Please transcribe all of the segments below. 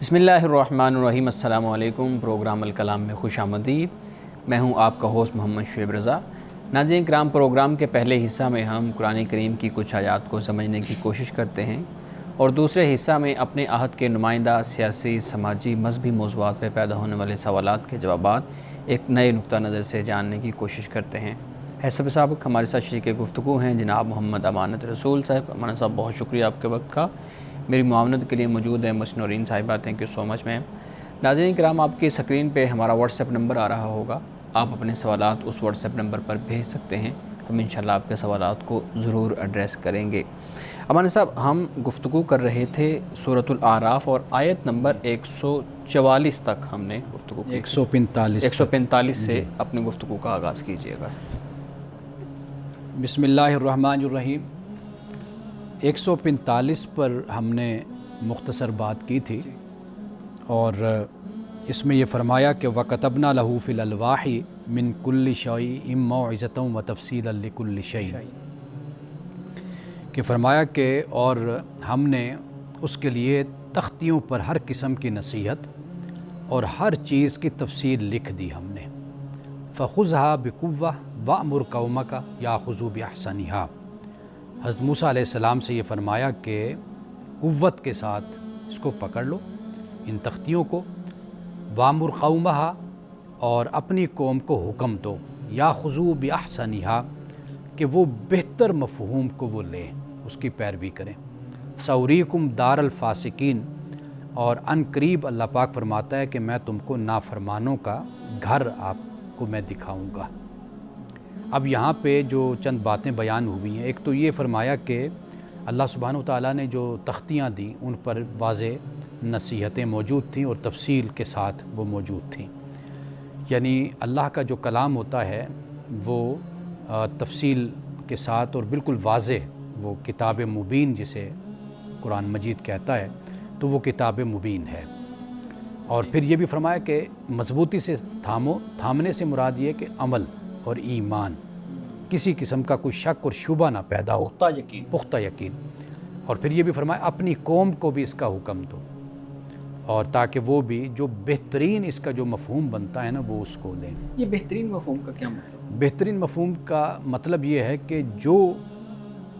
بسم اللہ الرحمن الرحیم۔ السلام علیکم۔ پروگرام الکلام میں خوش آمدید۔ میں ہوں آپ کا ہوسٹ محمد شعیب رضا۔ ناظرین کرام، پروگرام کے پہلے حصہ میں ہم قرآن کریم کی کچھ آیات کو سمجھنے کی کوشش کرتے ہیں اور دوسرے حصہ میں اپنے عہد کے نمائندہ سیاسی، سماجی، مذہبی موضوعات پہ پیدا ہونے والے سوالات کے جوابات ایک نئے نقطہ نظر سے جاننے کی کوشش کرتے ہیں۔ حسب سابق ہمارے ساتھ شریک گفتگو ہیں جناب محمد امانت رسول صاحب۔ امانت صاحب، بہت شکریہ آپ کے وقت کا۔ میری معاونت کے لیے موجود ہیں مسنورین صاحبہ، تھینک یو سو مچ میم۔ ناظرین کرام، آپ کی اسکرین پہ ہمارا واٹس ایپ نمبر آ رہا ہوگا، آپ اپنے سوالات اس واٹس ایپ نمبر پر بھیج سکتے ہیں، ہم انشاءاللہ آپ کے سوالات کو ضرور ایڈریس کریں گے۔ امانت صاحب، ہم گفتگو کر رہے تھے سورۃ الاعراف اور آیت نمبر 144 تک ہم نے گفتگو کی۔ 145 سے اپنی گفتگو کا آغاز کیجیے گا۔ بسم اللہ الرحمن الرحیم۔ 145 پر ہم نے مختصر بات کی تھی اور اس میں یہ فرمایا کہ وَكَتَبْنَا لَهُ فِي الْأَلْوَاحِ مِنْ كُلِّ شَيْءٍ مَوْعِظَةً وَتَفْصِيلًا لِكُلِّ شَيْءٍ، کہ فرمایا کہ اور ہم نے اس کے لیے تختیوں پر ہر قسم کی نصیحت اور ہر چیز کی تفصیل لکھ دی ہم نے۔ فَخُذْهَا بِقُوَّةٍ وَأْمُرْ قَوْمَكَ يَأْخُذُوا بِأَحْسَنِهَا۔ حضرت موسیٰ علیہ السلام سے یہ فرمایا کہ قوت کے ساتھ اس کو پکڑ لو، ان تختیوں کو، وامر قومہا، اور اپنی قوم کو حکم دو، یاخذوا باحسنہا، کہ وہ بہتر مفہوم کو وہ لیں، اس کی پیروی کریں۔ سوریکم دار الفاسقین، اور ان قریب اللہ پاک فرماتا ہے کہ میں تم کو نافرمانوں کا گھر آپ کو میں دکھاؤں گا۔ اب یہاں پہ جو چند باتیں بیان ہوئی ہیں، ایک تو یہ فرمایا کہ اللہ سبحانہ وتعالیٰ نے جو تختیاں دیں ان پر واضح نصیحتیں موجود تھیں اور تفصیل کے ساتھ وہ موجود تھیں، یعنی اللہ کا جو کلام ہوتا ہے وہ تفصیل کے ساتھ اور بالکل واضح، وہ کتاب مبین جسے قرآن مجید کہتا ہے، تو وہ کتاب مبین ہے۔ اور پھر یہ بھی فرمایا کہ مضبوطی سے تھامو، تھامنے سے مراد یہ کہ عمل اور ایمان، کسی قسم کا کوئی شک اور شبہ نہ پیدا ہو، پختہ یقین۔ اور پھر یہ بھی فرمایا اپنی قوم کو بھی اس کا حکم دو، اور تاکہ وہ بھی جو بہترین اس کا جو مفہوم بنتا ہے نا وہ اس کو لیں۔ یہ بہترین مفہوم کا کیا مطلب؟ بہترین مفہوم کا مطلب یہ ہے کہ جو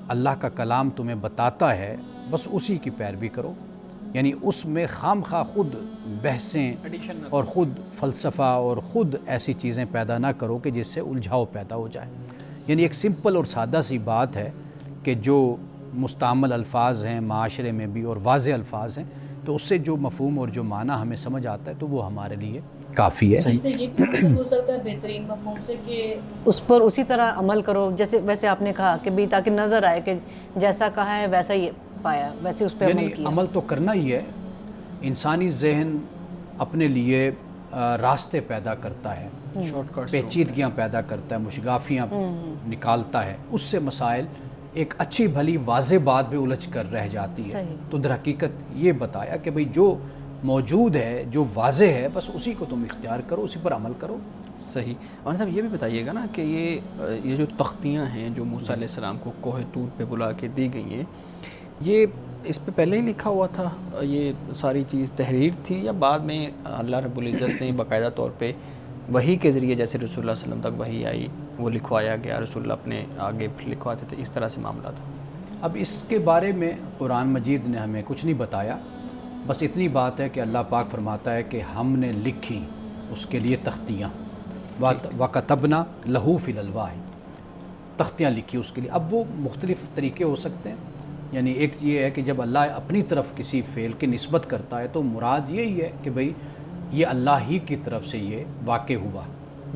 اللہ کا کلام تمہیں بتاتا ہے بس اسی کی پیروی کرو، یعنی اس میں خام خواہ خود بحثیں اور خود فلسفہ اور خود ایسی چیزیں پیدا نہ کرو کہ جس سے الجھاؤ پیدا ہو جائے۔ یعنی ایک سمپل اور سادہ سی بات ہے کہ جو مستعمل الفاظ ہیں معاشرے میں بھی اور واضح الفاظ ہیں، تو اس سے جو مفہوم اور جو معنی ہمیں سمجھ آتا ہے تو وہ ہمارے لیے کافی ہے۔ اس سے یہ بھی ہو سکتا ہے بہترین مفہوم سے کہ اس پر اسی طرح عمل کرو جیسے ویسے آپ نے کہا کہ بھی تاکہ نظر آئے کہ جیسا کہا ہے ویسا ہی پایا، ویسے اس پہ عمل کیا۔ عمل تو کرنا ہی ہے۔ انسانی ذہن اپنے لیے راستے پیدا کرتا ہے، پیچیدگیاں پیدا کرتا ہے، مشگافیاں نکالتا ہے، اس سے مسائل ایک اچھی بھلی واضح بات بھی الجھ کر رہ جاتی ہے۔ تو در حقیقت یہ بتایا کہ بھئی جو موجود ہے، جو واضح ہے، بس اسی کو تم اختیار کرو، اسی پر عمل کرو۔ صحیح۔ اور صاحب یہ بھی بتائیے گا نا کہ یہ جو تختیاں ہیں جو موسیٰ علیہ السلام کو کوہ طور پہ بلا کے دی گئی ہیں، یہ اس پہ پہلے ہی لکھا ہوا تھا، یہ ساری چیز تحریر تھی، یا بعد میں اللہ رب العزت نے باقاعدہ طور پہ وحی کے ذریعے جیسے رسول اللہ صلی اللہ علیہ وسلم تک وحی آئی وہ لکھوایا گیا، رسول اللہ اپنے آگے لکھواتے تھے، اس طرح سے معاملہ تھا؟ اب اس کے بارے میں قرآن مجید نے ہمیں کچھ نہیں بتایا، بس اتنی بات ہے کہ اللہ پاک فرماتا ہے کہ ہم نے لکھی اس کے لیے تختیاں، وَكَتَبْنَا لَهُ فِي الْأَلْوَاحِ، تختیاں لکھی اس کے لیے۔ اب وہ مختلف طریقے ہو سکتے ہیں، یعنی ایک یہ ہے کہ جب اللہ اپنی طرف کسی فعل کی نسبت کرتا ہے تو مراد یہی ہے کہ بھئی یہ اللہ ہی کی طرف سے یہ واقع ہوا،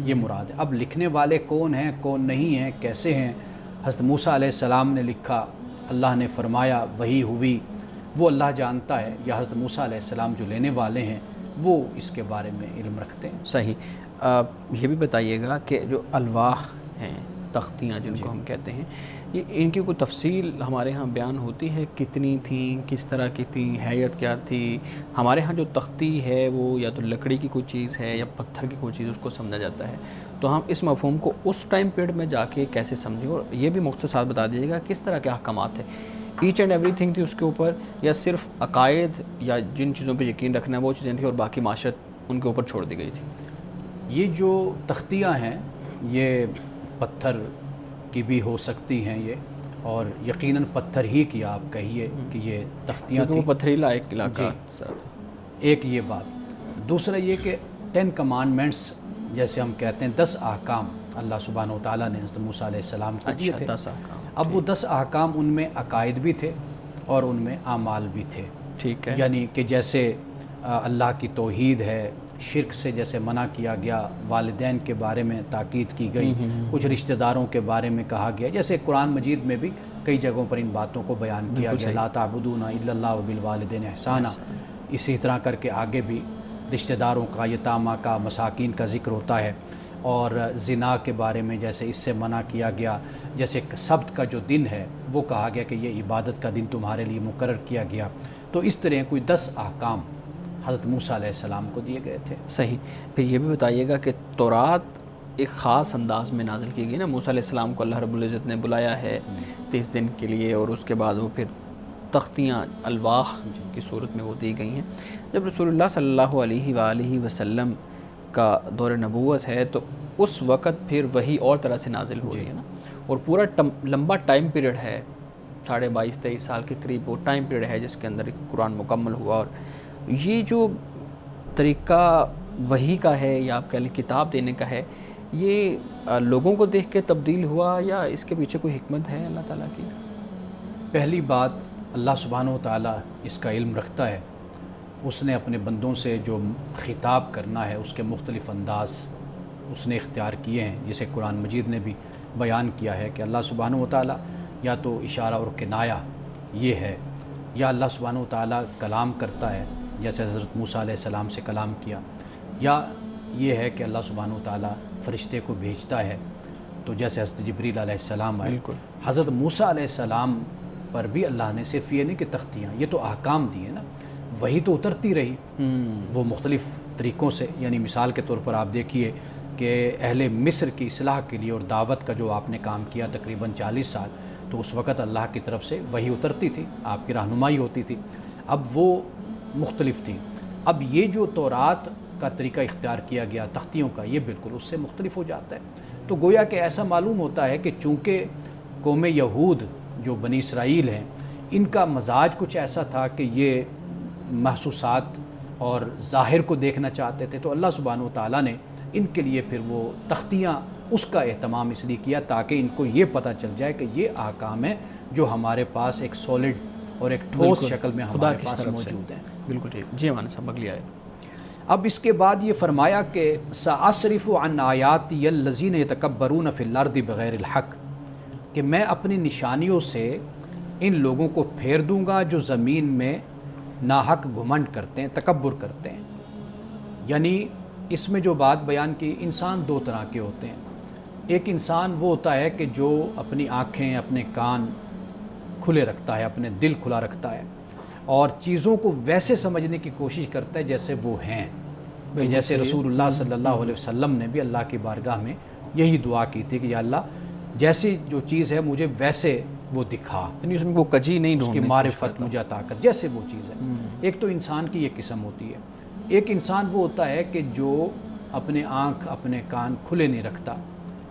یہ مراد ہے۔ اب لکھنے والے کون ہیں، کون نہیں ہیں، کیسے ہیں، حضرت موسیٰ علیہ السلام نے لکھا، اللہ نے فرمایا، وحی ہوئی، وہ اللہ جانتا ہے، یا حضرت موسیٰ علیہ السلام جو لینے والے ہیں وہ اس کے بارے میں علم رکھتے ہیں۔ صحیح۔ یہ بھی بتائیے گا کہ جو الواح ہیں، تختیاں جن کو ہم کہتے ہیں، یہ ان کی کوئی تفصیل ہمارے ہاں بیان ہوتی ہے؟ کتنی تھیں، کس طرح کی تھیں، حیت کیا تھی؟ ہمارے ہاں جو تختی ہے وہ یا تو لکڑی کی کوئی چیز ہے یا پتھر کی کوئی چیز، اس کو سمجھا جاتا ہے، تو ہم اس مفہوم کو اس ٹائم پیریڈ میں جا کے کیسے سمجھیں؟ اور یہ بھی مختصر بتا دیجیے گا کس طرح کے احکامات ہیں ایچ اینڈ ایوری تھنگ تھی اس کے اوپر، یا صرف عقائد یا جن چیزوں پہ یقین رکھنا ہے وہ چیزیں تھیں اور باقی معاشرت ان کے اوپر چھوڑ دی گئی تھی؟ یہ جو تختیاں ہیں یہ پتھر کی بھی ہو سکتی ہیں یہ، اور یقیناً پتھر ہی کی آپ کہیے کہ یہ تختیاں کیونکہ تھیں۔ وہ پتھریلا ایک علاقہ جی، تھا۔ ایک یہ بات، دوسرا یہ کہ 10 کمانڈمنٹس جیسے ہم کہتے ہیں 10 احکام اللہ سبحانہ و تعالیٰ نے حضرت موسیٰ علیہ السلام کو دیے تھے۔ 10 احکام، اب وہ 10 احکام ان میں عقائد بھی تھے اور ان میں اعمال بھی تھے، ٹھیک ہے، یعنی کہ جیسے اللہ کی توحید ہے، شرک سے جیسے منع کیا گیا، والدین کے بارے میں تاکید کی گئی، کچھ رشتہ داروں کے بارے میں کہا گیا، جیسے قرآن مجید میں بھی کئی جگہوں پر ان باتوں کو بیان کیا گیا، لا تعبدون الا اللہ وبالوالدین احسانا۔ اسی طرح کر کے آگے بھی رشتہ داروں کا، یتامہ کا، مساکین کا ذکر ہوتا ہے، اور زنا کے بارے میں جیسے اس سے منع کیا گیا، جیسے سبت کا جو دن ہے وہ کہا گیا کہ یہ عبادت کا دن تمہارے لیے مقرر کیا گیا۔ تو اس طرح کوئی 10 احکام حضرت موسیٰ علیہ السلام کو دیے گئے تھے۔ صحیح۔ پھر یہ بھی بتائیے گا کہ تورات ایک خاص انداز میں نازل کی گئی نا، موسیٰ علیہ السلام کو اللہ رب العزت نے بلایا ہے 30 دن کے لیے، اور اس کے بعد وہ پھر تختیاں الواح کی صورت میں وہ دی گئی ہیں۔ جب رسول اللہ صلی اللہ علیہ وآلہ وسلم کا دور نبوت ہے تو اس وقت پھر وہی اور طرح سے نازل ہو رہی ہے نا، اور پورا لمبا ٹائم پیریڈ ہے، 22-23 سال کے قریب وہ ٹائم پیریڈ ہے جس کے اندر قرآن مکمل ہوا۔ اور یہ جو طریقہ وحی کا ہے یا آپ کہہ لیں کتاب دینے کا ہے، یہ لوگوں کو دیکھ کے تبدیل ہوا یا اس کے پیچھے کوئی حکمت ہے اللہ تعالیٰ کی؟ پہلی بات، اللہ سبحانہ و تعالیٰ اس کا علم رکھتا ہے، اس نے اپنے بندوں سے جو خطاب کرنا ہے اس کے مختلف انداز اس نے اختیار کیے ہیں، جسے قرآن مجید نے بھی بیان کیا ہے کہ اللہ سبحانہ و تعالیٰ یا تو اشارہ اور کنایہ یہ ہے، یا اللہ سبحانہ و تعالیٰ کلام کرتا ہے جیسے حضرت موسیٰ علیہ السلام سے کلام کیا، یا یہ ہے کہ اللہ سبحانہ و تعالیٰ فرشتے کو بھیجتا ہے، تو جیسے حضرت جبریل علیہ السلام آئے۔ بالکل۔ حضرت موسیٰ علیہ السلام پر بھی اللہ نے صرف یہ نہیں کہ تختیاں، یہ تو احکام دیے نا، وہی تو اترتی رہی وہ مختلف طریقوں سے، یعنی مثال کے طور پر آپ دیکھیے کہ اہل مصر کی اصلاح کے لیے اور دعوت کا جو آپ نے کام کیا تقریباً 40 سال، تو اس وقت اللہ کی طرف سے وہی اترتی تھی، آپ کی رہنمائی ہوتی تھی، اب وہ مختلف تھی۔ اب یہ جو تورات کا طریقہ اختیار کیا گیا تختیوں کا، یہ بالکل اس سے مختلف ہو جاتا ہے۔ تو گویا کہ ایسا معلوم ہوتا ہے کہ چونکہ قوم یہود جو بنی اسرائیل ہیں، ان کا مزاج کچھ ایسا تھا کہ یہ محسوسات اور ظاہر کو دیکھنا چاہتے تھے، تو اللہ سبحانہ و تعالیٰ نے ان کے لیے پھر وہ تختیاں اس کا اہتمام اس لیے کیا تاکہ ان کو یہ پتہ چل جائے کہ یہ احکام ہیں جو ہمارے پاس ایک سالڈ اور ایک ٹھوس شکل میں ہمارے پاس موجود ہیں۔ بالکل ٹھیک جی، ہمارے سبق لیا ہے۔ اب اس کے بعد یہ فرمایا کہ سأصرف عن آیاتی الذین یتکبرون فی الارض بغیر الحق، کہ میں اپنی نشانیوں سے ان لوگوں کو پھیر دوں گا جو زمین میں ناحق گھمنڈ کرتے ہیں، تکبر کرتے ہیں۔ یعنی اس میں جو بات بیان کی، انسان 2 طرح کے ہوتے ہیں۔ ایک انسان وہ ہوتا ہے کہ جو اپنی آنکھیں، اپنے کان کھلے رکھتا ہے، اپنے دل کھلا رکھتا ہے، اور چیزوں کو ویسے سمجھنے کی کوشش کرتا ہے جیسے وہ ہیں، کہ جیسے رسول اللہ صلی اللہ علیہ وسلم نے بھی اللہ کی بارگاہ میں یہی دعا کی تھی کہ یا اللہ جیسی جو چیز ہے مجھے ویسے وہ دکھا، یعنی اس میں کوئی کجی نہیں اس کی ڈھونڈنی، معرفت مجھے عطا کر جیسے وہ چیز ہے۔ ایک تو انسان کی یہ قسم ہوتی ہے۔ ایک انسان وہ ہوتا ہے کہ جو اپنے آنکھ، اپنے کان کھلے نہیں رکھتا،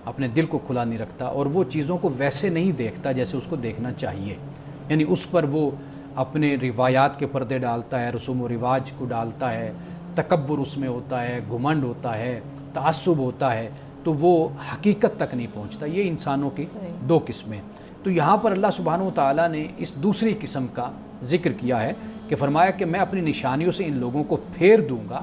اپنے دل کو کھلا نہیں رکھتا، اور وہ چیزوں کو ویسے نہیں دیکھتا جیسے اس کو دیکھنا چاہیے، یعنی اس پر وہ اپنے روایات کے پردے ڈالتا ہے، رسوم و رواج کو ڈالتا ہے، تکبر اس میں ہوتا ہے، گھمنڈ ہوتا ہے، تعصب ہوتا ہے، تو وہ حقیقت تک نہیں پہنچتا۔ یہ انسانوں کی 2 قسمیں۔ تو یہاں پر اللہ سبحانہ و تعالیٰ نے اس دوسری قسم کا ذکر کیا ہے کہ فرمایا کہ میں اپنی نشانیوں سے ان لوگوں کو پھیر دوں گا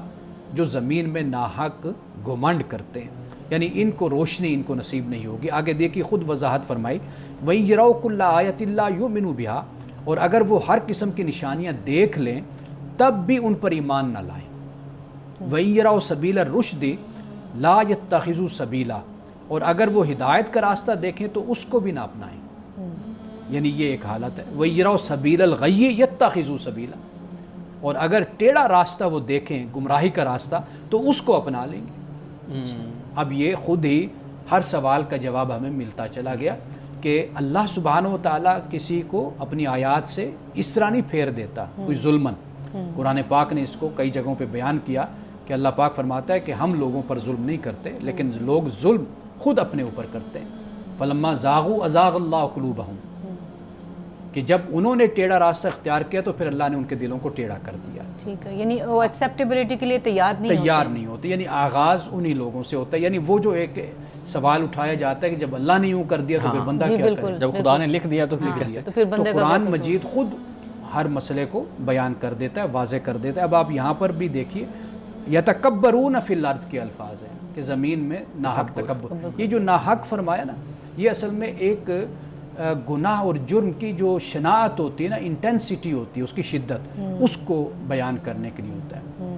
جو زمین میں ناحق گھمنڈ کرتے ہیں، یعنی ان کو روشنی ان کو نصیب نہیں ہوگی۔ آگے دیکھیے خود وضاحت فرمائی، وَإِن يَرَوْا كُلَّ آيَةٍ لَا يُؤْمِنُوا بِهَا، اور اگر وہ ہر قسم کی نشانیاں دیکھ لیں تب بھی ان پر ایمان نہ لائیں۔ وَإِن يَرَوْا سَبِيلَ الرُّشْدِ لَا يَتَّخِذُوا سَبِيلًا، اور اگر وہ ہدایت کا راستہ دیکھیں تو اس کو بھی نہ اپنائیں، یعنی یہ ایک حالت ہے۔ وَإِن يَرَوْا سَبِيلَ الْغَيِّ يَتَّخِذُوا سَبِيلًا، اور اگر ٹیڑھا راستہ وہ دیکھیں، گمراہی کا راستہ، تو اس کو اپنا لیں گے۔ اب یہ خود ہی ہر سوال کا جواب ہمیں ملتا چلا گیا کہ اللہ سبحانہ و تعالیٰ کسی کو اپنی آیات سے اس طرح نہیں پھیر دیتا کوئی ظلمن. قرآن پاک نے اس کو کئی جگہوں پہ بیان کیا کہ اللہ پاک فرماتا ہے کہ ہم لوگوں پر ظلم نہیں کرتے لیکن لوگ ظلم خود اپنے اوپر کرتے ہیں. فلما زاغوا ازاغ اللہ قلوبہم، کہ جب انہوں نے ٹیڑھا راستہ اختیار کیا تو پھر اللہ نے ان کے دلوں کو ٹیڑھا کر دیا. ٹھیک ہے، یعنی وہ ایکسیپٹیبلٹی کے لیے تیار نہیں ہوتے. یعنی آغاز انہی لوگوں سے ہوتا ہے. یعنی وہ جو ایک سوال اٹھایا جاتا ہے کہ جب اللہ نے یوں کر دیا تو پھر بندہ کیا کرے؟ جب خدا نے لکھ دیا تو پھر کیسے؟ تو پھر بندے تو قرآن مجید خود ہر مسئلے کو بیان کر دیتا ہے، واضح کر دیتا ہے. اب آپ یہاں پر بھی دیکھیے یتکبرون فی الارض کے الفاظ ہیں کہ زمین میں ناحق تکبر. یہ جو ناحق فرمایا نا، یہ اصل میں ایک گناہ اور جرم کی جو شناعت ہوتی ہے نا، انٹینسٹی ہوتی ہے اس کی شدت، اس کو بیان کرنے کے لیے ہوتا ہے.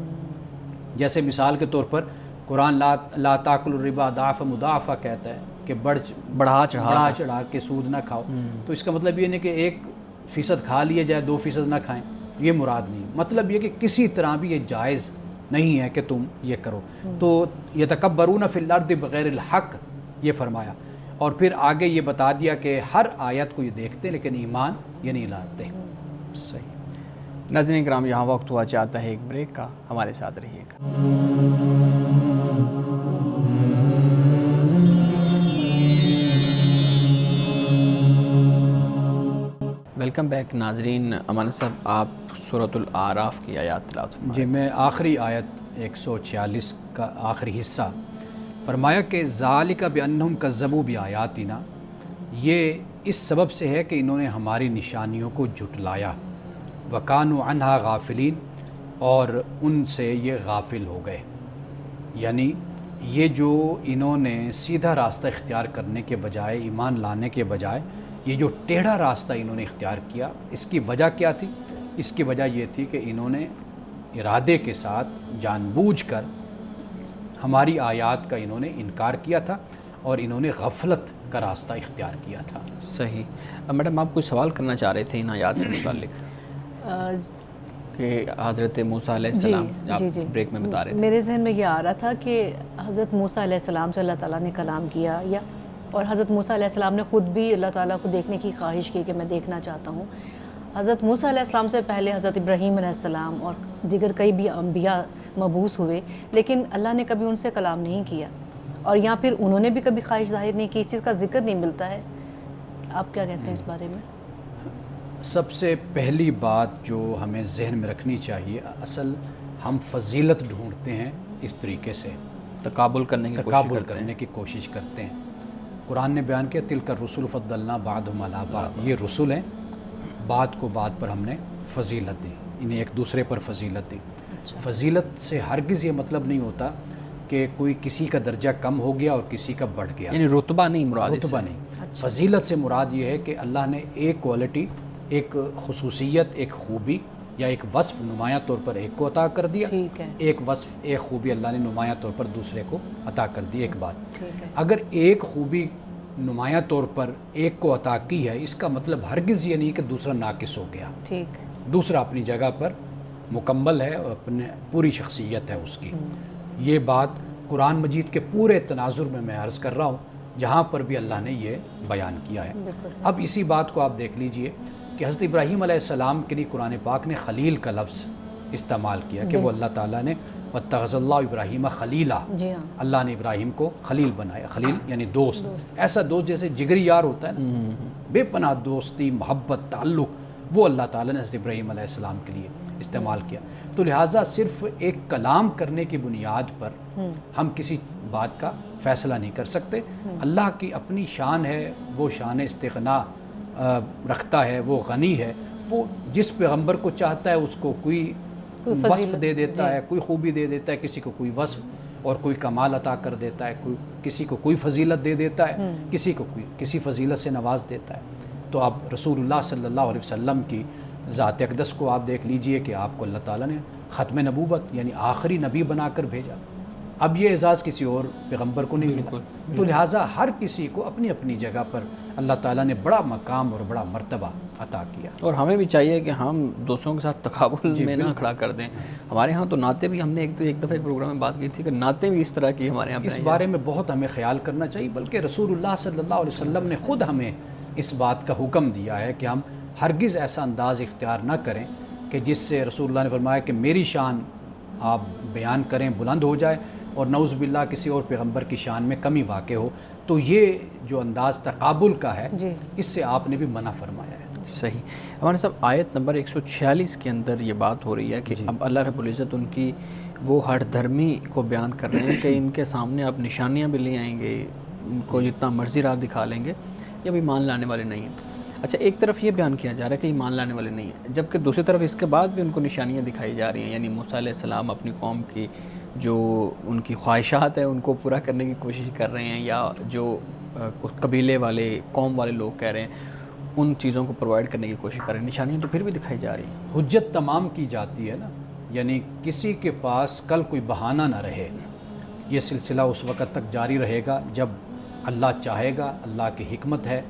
جیسے مثال کے طور پر قرآن لا تاکلوا الربا ضعفا مضاعفا کہتا ہے کہ بڑھا چڑھا کے سود نہ کھاؤ. تو اس کا مطلب یہ نہیں کہ 1% کھا لیا جائے 2% نہ کھائیں، یہ مراد نہیں. مطلب یہ کہ کسی طرح بھی یہ جائز نہیں ہے کہ تم یہ کرو. تو یتکبرون فی الارض بغیر الحق یہ فرمایا، اور پھر آگے یہ بتا دیا کہ ہر آیت کو یہ دیکھتے لیکن ایمان یہ نہیں لاتے. صحیح. ناظرین کرام، یہاں وقت ہوا چاہتا ہے ایک بریک کا، ہمارے ساتھ رہیے گا. ویلکم بیک ناظرین. امان صاحب، آپ سورۃ الاعراف کی آیات تلاوت فرمائیں. جی، میں آخری آیت 146 کا آخری حصہ فرمایا کہ ذالک بانہم کذبوا بآیاتنا، یہ اس سبب سے ہے کہ انہوں نے ہماری نشانیوں کو جھٹلایا. وکانوا عنہا غافلین، اور ان سے یہ غافل ہو گئے. یعنی یہ جو انہوں نے سیدھا راستہ اختیار کرنے کے بجائے، ایمان لانے کے بجائے، یہ جو ٹیڑھا راستہ انہوں نے اختیار کیا، اس کی وجہ کیا تھی؟ اس کی وجہ یہ تھی کہ انہوں نے ارادے کے ساتھ جان بوجھ کر ہماری آیات کا انہوں نے انکار کیا تھا اور انہوں نے غفلت کا راستہ اختیار کیا تھا. صحیح. میڈم، آپ کوئی سوال کرنا چاہ رہے تھے ان آیات سے متعلق کہ حضرت موسیٰ علیہ السلام آپ بریک میں بتا رہے تھے. میرے ذہن میں یہ آ رہا تھا کہ حضرت موسیٰ علیہ السلام سے اللہ تعالیٰ نے کلام کیا، اور حضرت موسیٰ علیہ السلام نے خود بھی اللہ تعالیٰ کو دیکھنے کی خواہش کی کہ میں دیکھنا چاہتا ہوں. حضرت موسیٰ علیہ السلام سے پہلے حضرت ابراہیم علیہ السلام اور دیگر کئی بھی انبیاء مبعوث ہوئے، لیکن اللہ نے کبھی ان سے کلام نہیں کیا، اور یہاں پھر انہوں نے بھی کبھی خواہش ظاہر نہیں کی. اس چیز کا ذکر نہیں ملتا ہے. آپ کیا کہتے ہیں اس بارے میں؟ سب سے پہلی بات جو ہمیں ذہن میں رکھنی چاہیے، اصل ہم فضیلت ڈھونڈتے ہیں اس طریقے سے، تقابل کرنے کی کوشش کرتے ہیں. قرآن نے بیان کیا تلک الرسل فضلنا بعضهم علی بعض، یہ رسول ہیں، بعد کو بعد پر ہم نے فضیلت دی، انہیں ایک دوسرے پر فضیلت دی. فضیلت سے ہرگز یہ مطلب نہیں ہوتا کہ کوئی کسی کا درجہ کم ہو گیا اور کسی کا بڑھ گیا، یعنی رتبہ نہیں مراد. رتبہ نہیں. فضیلت سے مراد یہ ہے کہ اللہ نے ایک کوالٹی، ایک خصوصیت، ایک خوبی یا ایک وصف نمایاں طور پر ایک کو عطا کر دیا، ایک وصف، ایک خوبی اللہ نے نمایاں طور پر دوسرے کو عطا کر دی. ایک بات، اگر ایک خوبی نمایاں طور پر ایک کو عطا کی ہے، اس کا مطلب ہرگز یہ نہیں کہ دوسرا ناقص ہو گیا. دوسرا اپنی جگہ پر مکمل ہے اور اپنے پوری شخصیت ہے اس کی. یہ بات قرآن مجید کے پورے تناظر میں عرض کر رہا ہوں جہاں پر بھی اللہ نے یہ بیان کیا ہے. اب اسی بات کو آپ دیکھ لیجئے کہ حضرت ابراہیم علیہ السلام کے لیے قرآن پاک نے خلیل کا لفظ استعمال کیا کہ وہ اللہ تعالیٰ نے واتخذ اللہ ابراہیم خلیلا، اللہ نے ابراہیم کو خلیل بنایا. خلیل یعنی دوست، ایسا دوست جیسے جگری یار ہوتا ہے نا، بے پناہ دوستی، محبت، تعلق، وہ اللہ تعالیٰ نے حضرت ابراہیم علیہ السلام کے لیے استعمال کیا. تو لہٰذا صرف ایک کلام کرنے کی بنیاد پر ہم کسی بات کا فیصلہ نہیں کر سکتے. اللہ کی اپنی شان ہے، وہ شان استغنا رکھتا ہے، وہ غنی ہے. وہ جس پیغمبر کو چاہتا ہے اس کو کوئی وصف دے دیتا ہے، کوئی خوبی دے دیتا ہے، کسی کو کوئی وصف اور کوئی کمال عطا کر دیتا ہے، کسی کو کوئی فضیلت دے دیتا ہے، کسی کو کسی فضیلت سے نواز دیتا ہے. تو آپ رسول اللہ صلی اللہ علیہ وسلم کی ذات اقدس کو آپ دیکھ لیجئے کہ آپ کو اللہ تعالیٰ نے ختم نبوت یعنی آخری نبی بنا کر بھیجا. اب یہ اعزاز کسی اور پیغمبر کو نہیں ملا، تو لہٰذا ہر کسی کو اپنی اپنی جگہ پر اللہ تعالیٰ نے بڑا مقام اور بڑا مرتبہ عطا کیا. اور ہمیں بھی چاہیے کہ ہم دوسروں کے ساتھ تقابل میں نہ کھڑا کر دیں. ہمارے ہاں تو نعتیں بھی، ہم نے ایک دفعہ ایک پروگرام میں بات کی تھی کہ نعتیں بھی اس طرح کی ہمارے یہاں اس بارے میں بہت ہمیں خیال کرنا چاہیے، بلکہ رسول اللہ صلی اللہ علیہ وسلم نے خود ہمیں اس بات کا حکم دیا ہے کہ ہم ہرگز ایسا انداز اختیار نہ کریں کہ جس سے رسول اللہ نے فرمایا کہ میری شان آپ بیان کریں بلند ہو جائے اور نعوذ باللہ کسی اور پیغمبر کی شان میں کمی واقع ہو. تو یہ جو انداز تقابل کا ہے اس سے آپ نے بھی منع فرمایا ہے. صحیح. ہمارے صاحب آیت نمبر 146 کے اندر یہ بات ہو رہی ہے کہ اب اللہ رب العزت ان کی وہ ہر دھرمی کو بیان کر رہے ہیں کہ ان کے سامنے آپ نشانیاں بھی لے آئیں گے، ان کو جتنا مرضی راہ دکھا لیں گے، یہ بھی ایمان لانے والے نہیں ہیں. اچھا، ایک طرف یہ بیان کیا جا رہا ہے کہ ایمان لانے والے نہیں ہیں، جبکہ دوسری طرف اس کے بعد بھی ان کو نشانیاں دکھائی جا رہی ہیں. یعنی موسیٰ علیہ السلام اپنی قوم کی جو ان کی خواہشات ہیں ان کو پورا کرنے کی کوشش کر رہے ہیں، یا جو قبیلے والے قوم والے لوگ کہہ رہے ہیں ان چیزوں کو پرووائڈ کرنے کی کوشش کر رہے ہیں. نشانیاں تو پھر بھی دکھائی جا رہی ہیں. حجت تمام کی جاتی ہے نا، یعنی کسی کے پاس کل کوئی بہانہ نہ رہے. یہ سلسلہ اس وقت تک جاری رہے گا جب اللہ چاہے گا. اللہ کی حکمت ہے،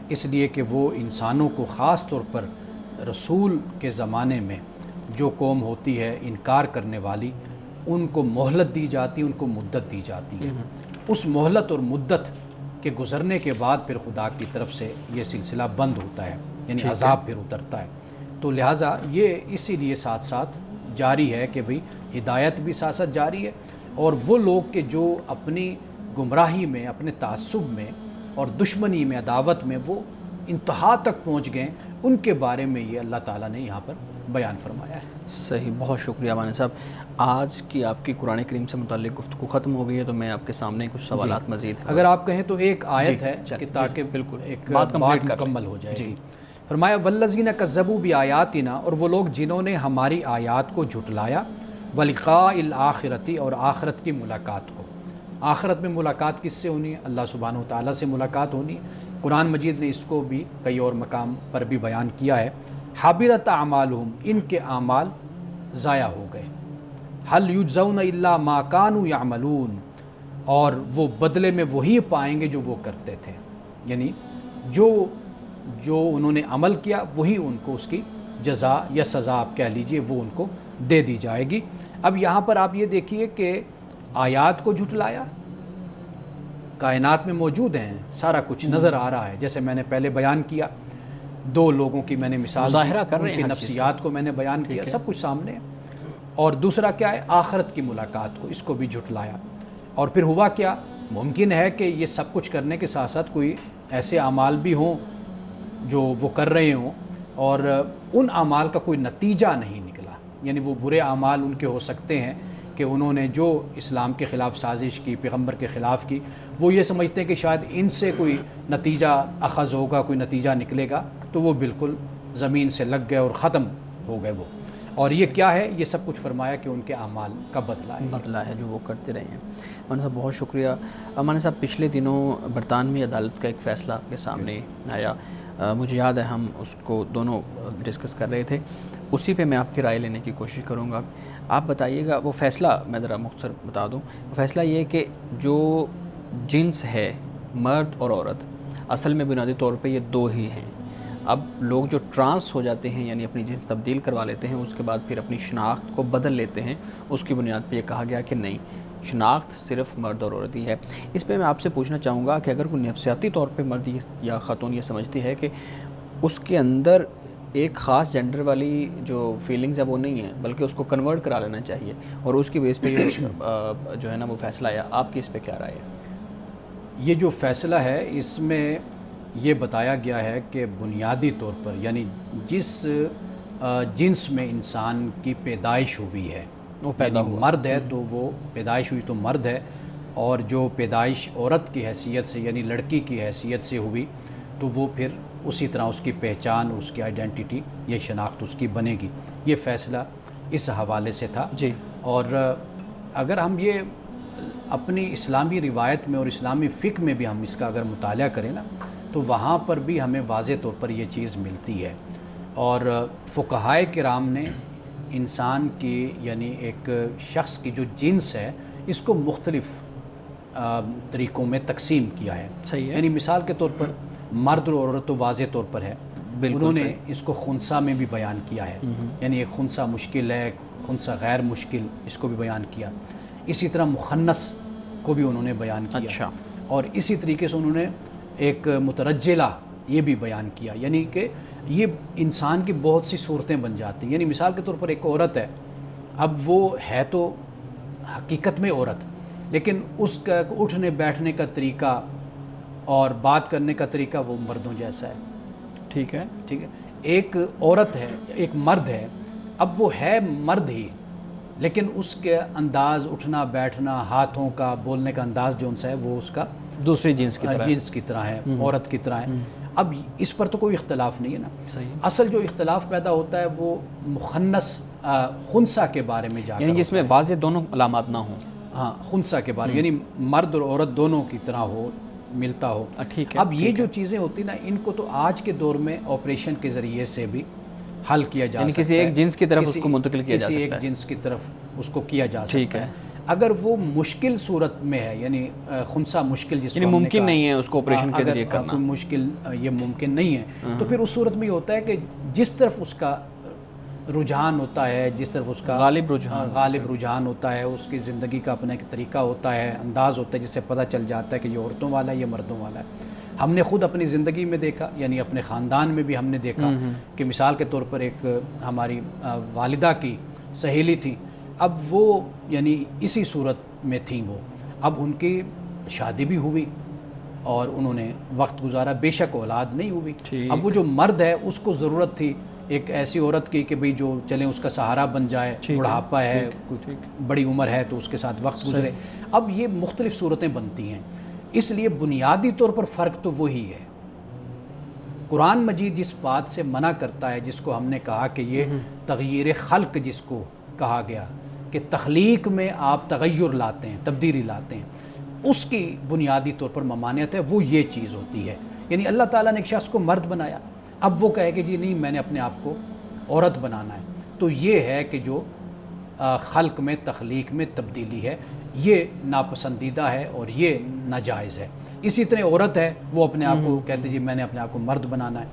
اس لیے کہ وہ انسانوں کو خاص طور پر رسول کے زمانے میں جو قوم ہوتی ہے انکار کرنے والی، ان کو مہلت دی جاتی ہے، ان کو مدت دی جاتی ہے. اس مہلت اور مدت کے گزرنے کے بعد پھر خدا کی طرف سے یہ سلسلہ بند ہوتا ہے، یعنی عذاب پھر اترتا ہے. تو لہٰذا یہ اسی لیے ساتھ ساتھ جاری ہے کہ بھئی ہدایت بھی ساتھ ساتھ جاری ہے، اور وہ لوگ کہ جو اپنی گمراہی میں، اپنے تعصب میں اور دشمنی میں، عداوت میں وہ انتہا تک پہنچ گئے، ان کے بارے میں یہ اللہ تعالیٰ نے یہاں پر بیان فرمایا ہے. صحیح، بہت شکریہ مانے صاحب. آج کی آپ کی قرآن کریم سے متعلق گفتگو ختم ہو گئی ہے، تو میں آپ کے سامنے کچھ سوالات مزید ہیں. اگر آپ کہیں تو ایک آیت ہے کہ تاکہ بالکل ایک بات مکمل ہو جائے گی. فرمایا والذین کذبوا بآیاتنا، اور وہ لوگ جنہوں نے ہماری آیات کو جھٹلایا، ولقاء الآخرۃ، اور آخرت کی ملاقات کو. آخرت میں ملاقات کس سے ہونی ہے؟ اللہ سبحانہ و تعالیٰ سے ملاقات ہونی ہے. قرآن مجید نے اس کو بھی کئی اور مقام پر بھی بیان کیا ہے. حبطت اعمالہم، ان کے اعمال ضائع ہو گئے. حل یجزون الا ما کانوا یعملون، اور وہ بدلے میں وہی پائیں گے جو وہ کرتے تھے. یعنی جو انہوں نے عمل کیا وہی ان کو اس کی جزا یا سزا آپ کہہ لیجئے وہ ان کو دے دی جائے گی. اب یہاں پر آپ یہ دیکھیے کہ آیات کو جھٹلایا، کائنات میں موجود ہیں، سارا کچھ نظر آ رہا ہے. جیسے میں نے پہلے بیان کیا، دو لوگوں کی میں نے مثال ظاہرہ کر رہے ہیں، ان کی نفسیات کو میں نے بیان کیا، سب کچھ سامنے ہے. اور دوسرا کیا ہے؟ آخرت کی ملاقات کو، اس کو بھی جھٹلایا. اور پھر ہوا کیا؟ ممکن ہے کہ یہ سب کچھ کرنے کے ساتھ ساتھ کوئی ایسے اعمال بھی ہوں جو وہ کر رہے ہوں اور ان اعمال کا کوئی نتیجہ نہیں نکلا. یعنی وہ برے اعمال ان کے ہو سکتے ہیں کہ انہوں نے جو اسلام کے خلاف سازش کی، پیغمبر کے خلاف کی، وہ یہ سمجھتے ہیں کہ شاید ان سے کوئی نتیجہ اخذ ہوگا، کوئی نتیجہ نکلے گا، تو وہ بالکل زمین سے لگ گئے اور ختم ہو گئے وہ. اور یہ کیا ہے؟ یہ سب کچھ فرمایا کہ ان کے اعمال کا بدلہ ہے جو وہ کرتے رہے ہیں. مولانا صاحب بہت شکریہ. مولانا صاحب پچھلے دنوں برطانوی عدالت کا ایک فیصلہ آپ کے سامنے آیا، مجھے یاد ہے ہم اس کو دونوں ڈسکس کر رہے تھے. اسی پہ میں آپ کی رائے لینے کی کوشش کروں گا. آپ بتائیے گا وہ فیصلہ، میں ذرا مختصر بتا دوں. فیصلہ یہ کہ جو جنس ہے مرد اور عورت، اصل میں بنیادی طور پہ یہ دو ہی ہیں. اب لوگ جو ٹرانس ہو جاتے ہیں، یعنی اپنی جنس تبدیل کروا لیتے ہیں، اس کے بعد پھر اپنی شناخت کو بدل لیتے ہیں، اس کی بنیاد پہ یہ کہا گیا کہ نہیں، شناخت صرف مرد اور عورت ہی ہے. اس پہ میں آپ سے پوچھنا چاہوں گا کہ اگر کوئی نفسیاتی طور پہ مرد یا خاتون یہ سمجھتی ہے کہ اس کے اندر ایک خاص جینڈر والی جو فیلنگز ہے وہ نہیں ہے، بلکہ اس کو کنورٹ کرا لینا چاہیے، اور اس کی بیس پہ یہ جو ہے نا وہ فیصلہ آیا، آپ کی اس پہ کیا رائے ہے؟ یہ جو فیصلہ ہے اس میں یہ بتایا گیا ہے کہ بنیادی طور پر یعنی جس جنس میں انسان کی پیدائش ہوئی ہے، وہ پیدا ہوا مرد ہے تو وہ پیدائش ہوئی تو مرد ہے، اور جو پیدائش عورت کی حیثیت سے یعنی لڑکی کی حیثیت سے ہوئی تو وہ پھر اسی طرح اس کی پہچان، اس کی آئیڈینٹی، یہ شناخت اس کی بنے گی. یہ فیصلہ اس حوالے سے تھا. جی. اور اگر ہم یہ اپنی اسلامی روایت میں اور اسلامی فقہ میں بھی ہم اس کا اگر مطالعہ کریں نا تو وہاں پر بھی ہمیں واضح طور پر یہ چیز ملتی ہے. اور فقہائے کرام نے انسان کی یعنی ایک شخص کی جو جنس ہے اس کو مختلف طریقوں میں تقسیم کیا ہے. صحیح ہے. یعنی مثال کے طور پر مرد اور عورت تو واضح طور پر ہے, انہوں نے اس کو خنثی میں بھی بیان کیا ہے, یعنی ایک خنثی مشکل ہے, ایک خنثی غیر مشکل, اس کو بھی بیان کیا. اسی طرح مخنث کو بھی انہوں نے بیان کیا. اچھا. اور اسی طریقے سے انہوں نے ایک مترجلہ یہ بھی بیان کیا, یعنی کہ یہ انسان کی بہت سی صورتیں بن جاتی ہیں. یعنی مثال کے طور پر ایک عورت ہے, اب وہ ہے تو حقیقت میں عورت, لیکن اس کا اٹھنے بیٹھنے کا طریقہ اور بات کرنے کا طریقہ وہ مردوں جیسا ہے. ٹھیک ہے. ٹھیک ہے. ایک عورت ہے, ایک مرد ہے, اب وہ ہے مرد ہی, لیکن اس کے انداز, اٹھنا بیٹھنا, ہاتھوں کا, بولنے کا انداز جو ان سے ہے وہ اس کا دوسری جنس کی طرح ہے, عورت کی طرح ہے. اب اس پر تو کوئی اختلاف نہیں ہے نا. صحیح. اصل جو اختلاف پیدا ہوتا ہے وہ مخنث خنثی کے بارے میں جا کر, یعنی جس میں واضح دونوں علامات نہ ہوں. ہاں, خنثی کے بارے, یعنی مرد اور عورت دونوں کی طرح ہو, ملتا ہو. ٹھیک ہے. اب یہ جو چیزیں ہوتی نا, ان کو تو آج کے دور میں آپریشن کے ذریعے سے بھی حل کیا جا سکتا ہے. یعنی کسی ایک جنس کی طرف اس کو منتقل کیا جا سکتا ہے. کسی ایک جنس کی طرف اس کو کیا جا ٹھیک سکتا ہے. ہے. اگر وہ مشکل صورت میں ہے, یعنی خنثی مشکل جس کو یعنی ہم نے ممکن کہا, نہیں ہے اس کو آپریشن کے ذریعے کرنا, کوئی مشکل یہ ممکن نہیں ہے, تو پھر اس صورت میں یہ ہوتا ہے کہ جس طرف اس کا رجحان ہوتا ہے, جس طرف اس کا غالب رجحان ہوتا ہے, اس کی زندگی کا اپنا ایک طریقہ ہوتا ہے, انداز ہوتا ہے, جس سے پتہ چل جاتا ہے کہ یہ عورتوں والا ہے, یہ مردوں والا ہے. ہم نے خود اپنی زندگی میں دیکھا, یعنی اپنے خاندان میں بھی ہم نے دیکھا کہ مثال کے طور پر ایک ہماری والدہ کی سہیلی تھی, اب وہ یعنی اسی صورت میں تھیں وہ, اب ان کی شادی بھی ہوئی اور انہوں نے وقت گزارا, بے شک اولاد نہیں ہوئی. اب وہ جو مرد ہے اس کو ضرورت تھی ایک ایسی عورت کی کہ بھئی جو چلیں اس کا سہارا بن جائے, بڑھاپا ہے, بڑی عمر ہے تو اس کے ساتھ وقت گزرے. اب یہ مختلف صورتیں بنتی ہیں, اس لیے بنیادی طور پر فرق تو وہی ہے. قرآن مجید جس بات سے منع کرتا ہے, جس کو ہم نے کہا کہ یہ تغییر خلق جس کو کہا گیا کہ تخلیق میں آپ تغیر لاتے ہیں, تبدیلی لاتے ہیں, اس کی بنیادی طور پر ممانعت ہے, وہ یہ چیز ہوتی ہے. یعنی اللہ تعالیٰ نے ایک شخص کو مرد بنایا, اب وہ کہے کہ جی نہیں میں نے اپنے آپ کو عورت بنانا ہے, تو یہ ہے کہ جو خلق میں, تخلیق میں تبدیلی ہے, یہ ناپسندیدہ ہے اور یہ ناجائز ہے. اسی طرح عورت ہے, وہ اپنے آپ کو کہتے جی میں نے اپنے آپ کو مرد بنانا ہے,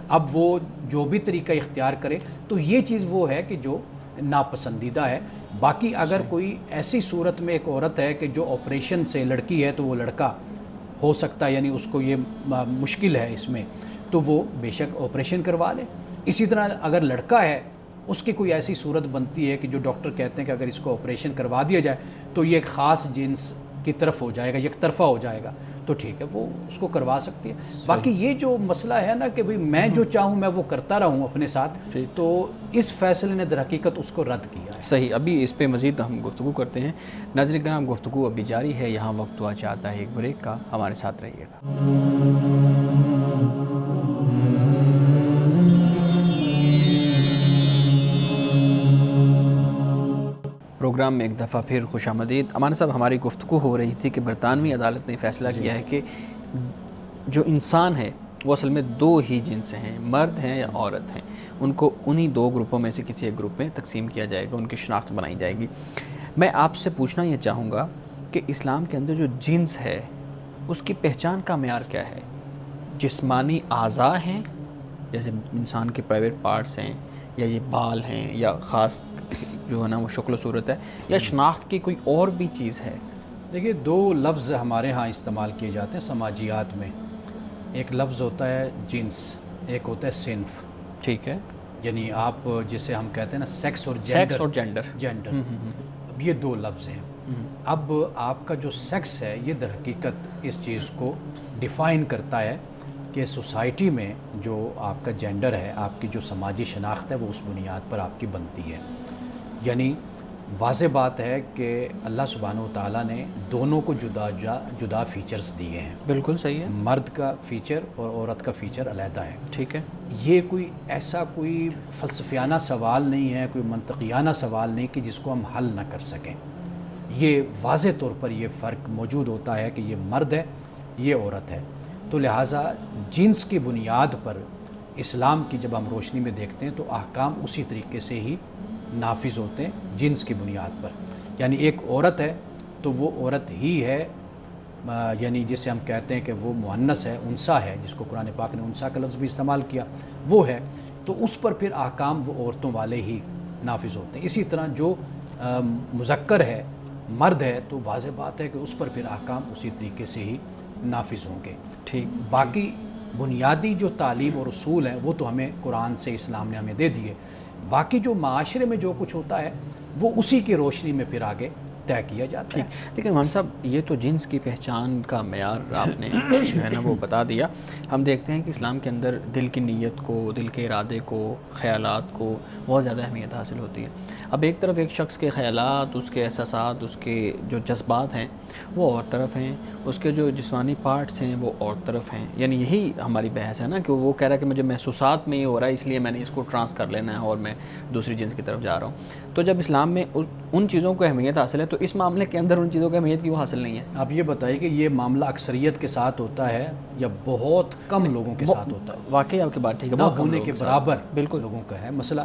اب وہ جو بھی طریقہ اختیار کرے تو یہ چیز وہ ہے کہ جو ناپسندیدہ ہے. باقی اگر کوئی ایسی صورت میں ایک عورت ہے کہ جو آپریشن سے لڑکی ہے تو وہ لڑکا ہو سکتا ہے, یعنی اس کو یہ مشکل ہے اس میں, تو وہ بے شک آپریشن کروا لے. اسی طرح اگر لڑکا ہے, اس کی کوئی ایسی صورت بنتی ہے کہ جو ڈاکٹر کہتے ہیں کہ اگر اس کو آپریشن کروا دیا جائے تو یہ ایک خاص جنس کی طرف ہو جائے گا, یک طرفہ ہو جائے گا, تو ٹھیک ہے وہ اس کو کروا سکتی ہے. باقی یہ جو مسئلہ ہے نا کہ بھئی میں جو چاہوں میں وہ کرتا رہوں اپنے ساتھ, تو اس فیصلے نے در حقیقت اس کو رد کیا ہے. صحیح. ابھی اس پہ مزید ہم گفتگو کرتے ہیں. ناظرین کرام, گفتگو ابھی جاری ہے, یہاں وقت ہوا چاہتا ہے ایک بریک کا, ہمارے ساتھ رہیے گا. پروگرام میں ایک دفعہ پھر خوش آمدید. امان صاحب, ہماری گفتگو ہو رہی تھی کہ برطانوی عدالت نے فیصلہ کیا ہے کہ جو انسان ہے وہ اصل میں دو ہی جنس ہیں, مرد ہیں یا عورت ہیں, ان کو انہی دو گروپوں میں سے کسی ایک گروپ میں تقسیم کیا جائے گا, ان کی شناخت بنائی جائے گی. میں آپ سے پوچھنا یہ چاہوں گا کہ اسلام کے اندر جو جنس ہے اس کی پہچان کا معیار کیا ہے؟ جسمانی اعضاء ہیں, جیسے انسان کے پرائیویٹ پارٹس ہیں, یا یہ بال ہیں, یا خاص جو ہے نا وہ شکل و صورت ہے, یا شناخت کی کوئی اور بھی چیز ہے؟ دیکھیے, دو لفظ ہمارے ہاں استعمال کیے جاتے ہیں سماجیات میں. ایک لفظ ہوتا ہے جنس, ایک ہوتا ہے صنف. ٹھیک ہے. یعنی آپ جسے ہم کہتے ہیں نا سیکس اور جینڈر. اب یہ دو لفظ ہیں. اب آپ کا جو سیکس ہے یہ در حقیقت اس چیز کو ڈیفائن کرتا ہے کہ سوسائٹی میں جو آپ کا جینڈر ہے, آپ کی جو سماجی شناخت ہے وہ اس بنیاد پر آپ کی بنتی ہے. یعنی واضح بات ہے کہ اللہ سبحانہ و تعالیٰ نے دونوں کو جدا فیچرز دیے ہیں. بالکل صحیح ہے. مرد کا فیچر اور عورت کا فیچر علیحدہ ہے. ٹھیک ہے. یہ کوئی ایسا کوئی فلسفیانہ سوال نہیں ہے, کوئی منطقیانہ سوال نہیں کہ جس کو ہم حل نہ کر سکیں. یہ واضح طور پر یہ فرق موجود ہوتا ہے کہ یہ مرد ہے, یہ عورت ہے. تو لہٰذا جنس کی بنیاد پر اسلام کی جب ہم روشنی میں دیکھتے ہیں تو احکام اسی طریقے سے ہی نافذ ہوتے ہیں جنس کی بنیاد پر. یعنی ایک عورت ہے تو وہ عورت ہی ہے، یعنی جسے ہم کہتے ہیں کہ وہ مؤنث ہے، انسا ہے، جس کو قرآن پاک نے انسا کا لفظ بھی استعمال کیا، وہ ہے، تو اس پر پھر احکام وہ عورتوں والے ہی نافذ ہوتے ہیں۔ اسی طرح جو مذکر ہے، مرد ہے، تو واضح بات ہے کہ اس پر پھر احکام اسی طریقے سے ہی نافذ ہوں گے۔ ٹھیک، باقی بنیادی جو تعلیم اور اصول ہیں وہ تو ہمیں قرآن سے اسلام نے ہمیں دے دیے، باقی جو معاشرے میں جو کچھ ہوتا ہے وہ اسی کی روشنی میں پھر آگے طے کیا جاتا ہے۔ لیکن مولانا صاحب یہ تو جنس کی پہچان کا معیار آپ نے جو ہے نا وہ بتا دیا۔ ہم دیکھتے ہیں کہ اسلام کے اندر دل کی نیت کو، دل کے ارادے کو، خیالات کو بہت زیادہ اہمیت حاصل ہوتی ہے۔ اب ایک طرف ایک شخص کے خیالات، اس کے احساسات، اس کے جو جذبات ہیں وہ اور طرف ہیں، اس کے جو جسمانی پارٹس ہیں وہ اور طرف ہیں، یعنی یہی ہماری بحث ہے نا کہ وہ کہہ رہا ہے کہ مجھے محسوسات میں یہ ہو رہا ہے اس لیے میں نے اس کو ٹرانس کر لینا ہے اور میں دوسری جنس کی طرف جا رہا ہوں۔ تو جب اسلام میں ان چیزوں کو اہمیت حاصل ہے تو اس معاملے کے اندر ان چیزوں کو اہمیت کیوں حاصل نہیں ہے؟ آپ یہ بتائیے کہ یہ معاملہ اکثریت کے ساتھ ہوتا ہے یا بہت کم لوگوں کے ساتھ ہوتا ہے؟ واقعی آپ کی بات ٹھیک ہے، نہ بہت کم ہونے لوگوں کے کے ساتھ۔ برابر بالکل لوگوں کا ہے مسئلہ۔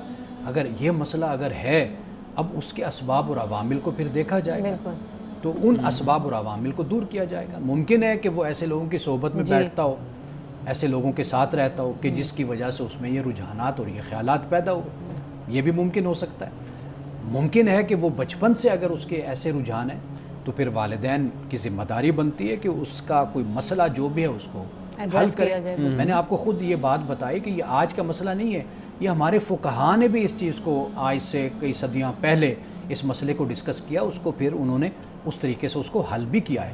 اگر یہ مسئلہ اگر ہے، اب اس کے اسباب اور عوامل کو پھر دیکھا جائے گا، بالکل، تو ان اسباب اور عوامل کو دور کیا جائے گا۔ ممکن ہے کہ وہ ایسے لوگوں کی صحبت میں بیٹھتا ہو، ایسے لوگوں کے ساتھ رہتا ہو کہ جس کی وجہ سے اس میں یہ رجحانات اور یہ خیالات پیدا ہو، یہ بھی ممکن ہو سکتا ہے۔ ممکن ہے کہ وہ بچپن سے اگر اس کے ایسے رجحان ہیں تو پھر والدین کی ذمہ داری بنتی ہے کہ اس کا کوئی مسئلہ جو بھی ہے اس کو حل ایڈریس کرے۔ کیا جائے۔ میں نے آپ کو خود یہ بات بتائی کہ یہ آج کا مسئلہ نہیں ہے، یہ ہمارے فقہا نے بھی اس چیز کو آج سے کئی صدیاں پہلے اس مسئلے کو ڈسکس کیا، اس کو پھر انہوں نے اس طریقے سے اس کو حل بھی کیا ہے۔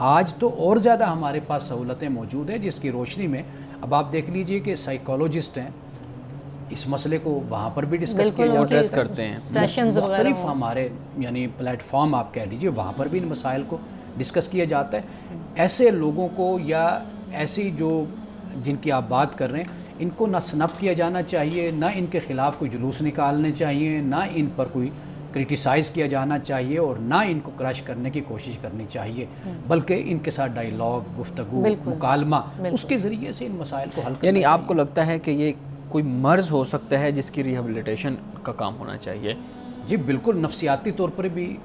آج تو اور زیادہ ہمارے پاس سہولتیں موجود ہیں جس کی روشنی میں اب آپ دیکھ لیجئے کہ سائیکالوجسٹ ہیں، اس مسئلے کو وہاں پر بھی ڈسکس کیا بالکل، جاتا ہے، ایڈریس کرتے ہیں۔ سیشنز وغیرہ مختلف ہوں۔ ہمارے یعنی پلیٹ فارم آپ کہہ لیجئے، وہاں پر بھی ان مسائل کو ڈسکس کیا جاتا ہے۔ ایسے لوگوں کو یا ایسی جو جن کی آپ بات کر رہے ہیں، ان کو نہ سنپ کیا جانا چاہیے، نہ ان کے خلاف کوئی جلوس نکالنے چاہیے، نہ ان پر کوئی کرٹیسائز کیا جانا چاہیے اور نہ ان کو کرش کرنے کی کوشش کرنی چاہیے، بلکہ ان کے ساتھ ڈائیلاگ، گفتگو، مکالمہ، اس کے ذریعے سے ان مسائل کو حل کرنا یعنی آپ کو لگتا ہے کہ یہ کوئی مرض ہو سکتا ہے جس کی ریہیبلیٹیشن کا کام ہونا چاہیے؟ جی بالکل، نفسیاتی طور پر بھی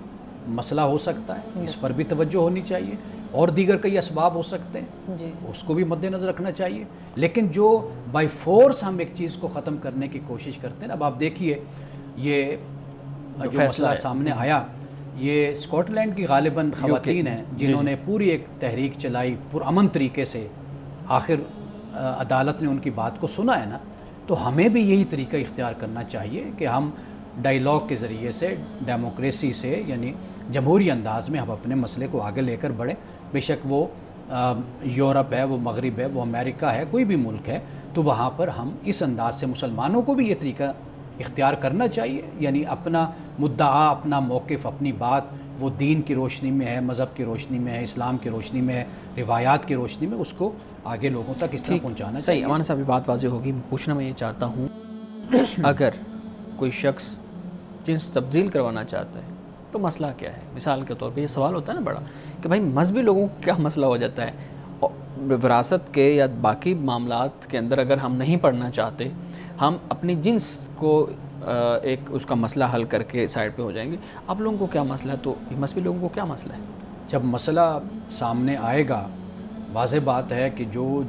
مسئلہ ہو سکتا ہے، اس پر بھی توجہ ہونی چاہیے، اور دیگر کئی اسباب ہو سکتے ہیں، جی، اس کو بھی مد نظر رکھنا چاہیے۔ لیکن جو بائی فورس ہم ایک چیز کو ختم کرنے کی کوشش کرتے ہیں، اب آپ دیکھیے یہ جو مسئلہ سامنے آیا، یہ اسکاٹ لینڈ کی غالباً خواتین ہیں جنہوں نے پوری ایک تحریک چلائی پرامن طریقے سے، آخر عدالت نے ان کی بات کو سنا ہے نا، تو ہمیں بھی یہی طریقہ اختیار کرنا چاہیے کہ ہم ڈائیلاگ کے ذریعے سے، ڈیموکریسی سے، یعنی جمہوری انداز میں ہم اپنے مسئلے کو آگے لے کر بڑھیں۔ بے شک وہ یورپ ہے، وہ مغرب ہے، وہ امریکہ ہے، کوئی بھی ملک ہے، تو وہاں پر ہم اس انداز سے مسلمانوں کو بھی یہ طریقہ اختیار کرنا چاہیے، یعنی اپنا مدعا، اپنا موقف، اپنی بات وہ دین کی روشنی میں ہے، مذہب کی روشنی میں ہے، اسلام کی روشنی میں ہے، روایات کی روشنی میں، اس کو آگے لوگوں تک اس طرح پہنچانا چاہیے۔ صحیح، امانہ صاحب یہ بات واضح ہوگی۔ پوچھنا میں یہ چاہتا ہوں، اگر کوئی شخص جنس تبدیل کروانا چاہتا ہے تو مسئلہ کیا ہے؟ مثال کے طور پہ یہ سوال ہوتا ہے نا بڑا کہ بھائی مذہبی لوگوں کو کیا مسئلہ ہو جاتا ہے، وراثت کے یا باقی معاملات کے اندر اگر ہم نہیں پڑھنا چاہتے، ہم اپنی جنس کو ایک اس کا مسئلہ حل کر کے سائڈ پہ ہو جائیں گے، آپ لوگوں کو کیا مسئلہ ہے؟ تو مذہبی لوگوں کو کیا مسئلہ ہے؟ جب مسئلہ سامنے آئے گا، واضح بات ہے کہ جو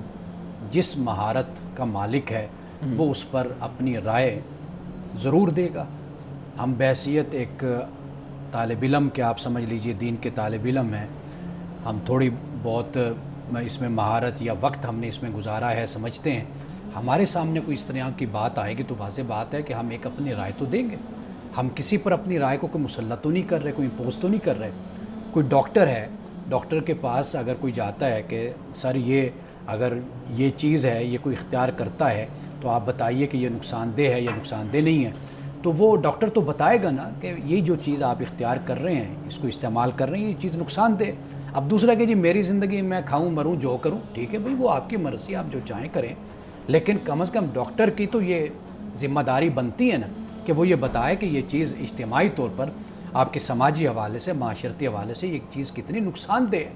جس مہارت کا مالک ہے وہ اس پر اپنی رائے ضرور دے گا۔ ہم بحیثیت ایک طالب علم کے، آپ سمجھ لیجئے دین کے طالب علم ہیں، ہم تھوڑی بہت اس میں مہارت یا وقت ہم نے اس میں گزارا ہے، سمجھتے ہیں، ہمارے سامنے کوئی اس طرح کی بات آئے گی تو واضح بات ہے کہ ہم ایک اپنی رائے تو دیں گے۔ ہم کسی پر اپنی رائے کو کوئی مسلط تو نہیں کر رہے، کوئی امپوز تو نہیں کر رہے۔ کوئی ڈاکٹر ہے، ڈاکٹر کے پاس اگر کوئی جاتا ہے کہ سر یہ اگر یہ چیز ہے، یہ کوئی اختیار کرتا ہے تو آپ بتائیے کہ یہ نقصان دہ ہے یا نقصان دہ نہیں ہے، تو وہ ڈاکٹر تو بتائے گا نا کہ یہ جو چیز آپ اختیار کر رہے ہیں، اس کو استعمال کر رہے ہیں، یہ چیز نقصان دہ۔ اب دوسرا کہ جی میری زندگی میں کھاؤں مروں جو کروں، ٹھیک ہے بھائی، وہ آپ کی مرضی، آپ جو چاہیں کریں، لیکن کم از کم ڈاکٹر کی تو یہ ذمہ داری بنتی ہے نا کہ وہ یہ بتائے کہ یہ چیز اجتماعی طور پر آپ کے سماجی حوالے سے، معاشرتی حوالے سے یہ چیز کتنی نقصان دہ ہے۔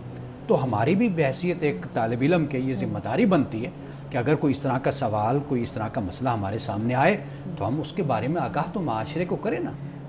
تو ہماری بھی بحیثیت ایک طالب علم کے یہ ذمہ داری بنتی ہے کہ اگر کوئی اس طرح کا سوال، کوئی اس طرح کا مسئلہ ہمارے سامنے آئے تو ہم اس کے بارے میں آگاہ تو معاشرے کو کریں نا۔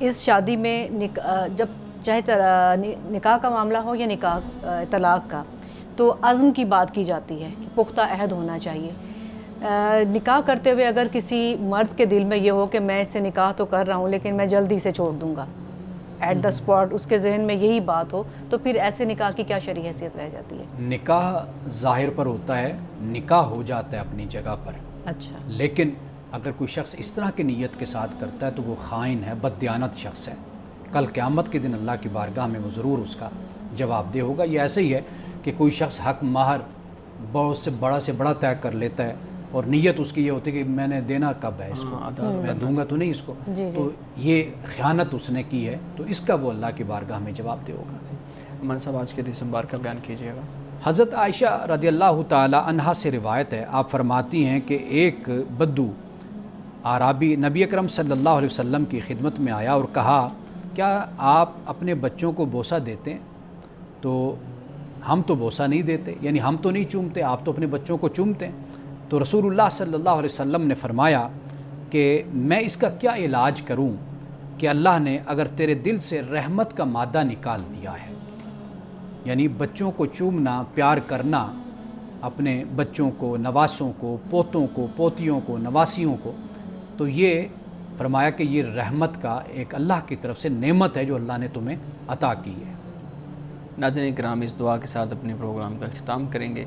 اس شادی میں جب چاہے نکاح کا معاملہ ہو یا طلاق کا، تو عزم کی بات کی جاتی ہے کہ پختہ عہد ہونا چاہیے۔ نکاح کرتے ہوئے اگر کسی مرد کے دل میں یہ ہو کہ میں اس سے نکاح تو کر رہا ہوں لیکن میں جلدی سے چھوڑ دوں گا، ایٹ دا اسپاٹ اس کے ذہن میں یہی بات ہو، تو پھر ایسے نکاح کی کیا شرعی حیثیت رہ جاتی ہے؟ نکاح ظاہر پر ہوتا ہے، نکاح ہو جاتا ہے اپنی جگہ پر، اچھا، لیکن اگر کوئی شخص اس طرح کی نیت کے ساتھ کرتا ہے تو وہ خائن ہے، بددیانت شخص ہے۔ کل قیامت کے دن اللہ کی بارگاہ میں وہ ضرور اس کا جواب دہ ہوگا۔ یہ ایسے ہی ہے کہ کوئی شخص حق مہر بہت سے بڑا طے کر لیتا ہے اور نیت اس کی یہ ہوتی ہے کہ میں نے دینا کب ہے اس کو، میں دوں گا تو نہیں اس کو، تو یہ خیانت اس نے کی ہے، تو اس کا وہ اللہ کی بارگاہ میں جواب دہ ہوگا۔ امان صاحب آج کے حدیث مبارک کا بیان کیجیے گا۔ حضرت عائشہ رضی اللہ تعالی عنہا سے روایت ہے، آپ فرماتی ہیں کہ ایک بدو اعرابی نبی اکرم صلی اللہ علیہ وسلم کی خدمت میں آیا اور کہا کیا آپ اپنے بچوں کو بوسہ دیتے ہیں؟ تو ہم تو بوسہ نہیں دیتے، یعنی ہم تو نہیں چومتے، آپ تو اپنے بچوں کو چومتے ہیں۔ تو رسول اللہ صلی اللہ علیہ وسلم نے فرمایا کہ میں اس کا کیا علاج کروں کہ اللہ نے اگر تیرے دل سے رحمت کا مادہ نکال دیا ہے، یعنی بچوں کو چومنا، پیار کرنا، اپنے بچوں کو، نواسوں کو، پوتوں کو، پوتیوں کو، نواسیوں کو، تو یہ فرمایا کہ یہ رحمت کا ایک اللہ کی طرف سے نعمت ہے جو اللہ نے تمہیں عطا کی ہے۔ ناظرین کرام، اس دعا کے ساتھ اپنے پروگرام کا اختتام کریں گے۔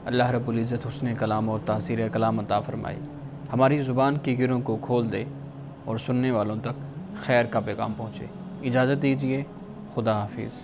اللہ رب العزت حسن کلام اور تاثیر کلام عطا فرمائے، ہماری زبان کی گروں کو کھول دے اور سننے والوں تک خیر کا پیغام پہنچے۔ اجازت دیجیے، خدا حافظ۔